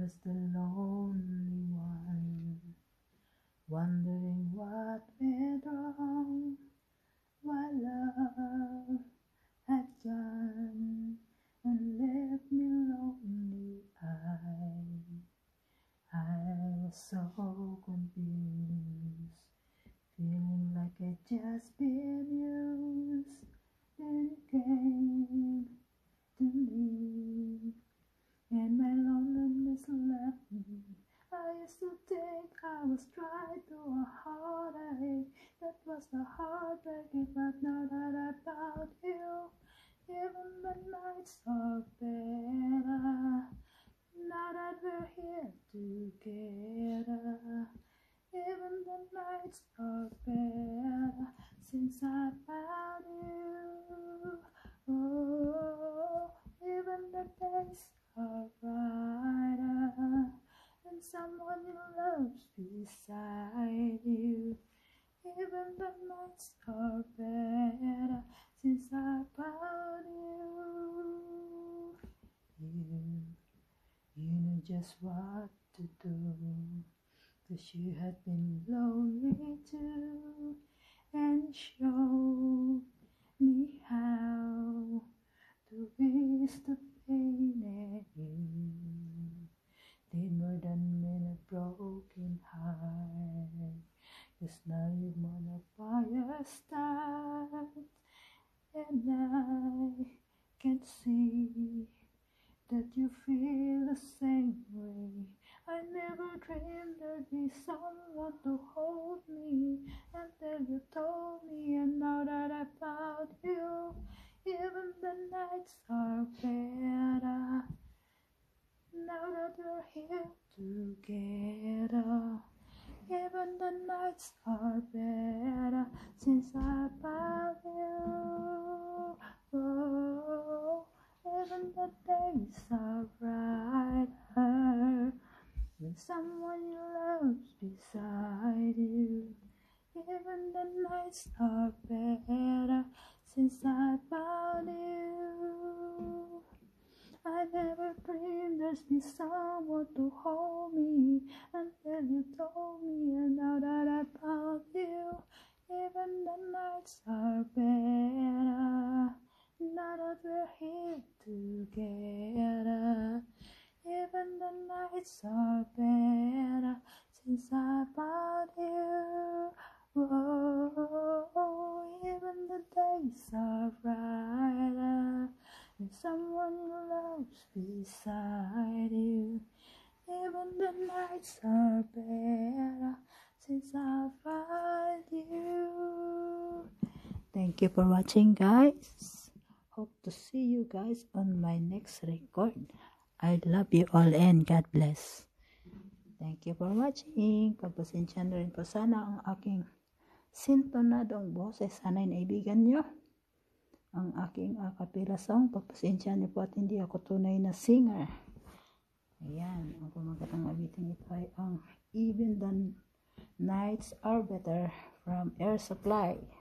was the lonely one, wondering what went wrong, why love had gone and left me lonely. I was so confused, feeling like I'd just been used. Then you came to me, and my loneliness left me. I used to think I was trying to a heartache. That was the heartbreak, but now that I found you, even the nights are better. Now that we're here together, even the nights are better since I found you. Oh, even the days are brighter when someone you love's beside you. Even the nights are better since I found you. You knew just what to do, 'cause you had been lonely too, and showed me how to ease the pain, and you did more than mend a broken heart. 'Cause now you're on a fire start, and I can see that you feel the same way. I never dreamed there'd be someone to hold me until you told me, and now that I found you, even the nights are better. Now that we're here together, even the nights are better since I found you. Oh, even the days are brighter when someone you love's beside you. Even the nights are better since I found you. I never dreamed there'd be someone to hold me until you told me, and now that I found you, even the nights are better. Now that we're here together, even the nights are better since I found you. Oh, even the days are brighter when someone you love's beside you. Even the nights are better since I found you. Thank you for watching, guys. Hope to see you guys on my next record. I love you all and God bless. Thank you for watching. Pagpasensya na rin po sana ang aking sintonadong boses. Sana'y naibigan nyo ang aking acapella song. Pagpasensya nyo po at hindi ako tunay na singer. Ayan, ang kumagatang abitin ito ay ang Even the Nights Are Better from Air Supply.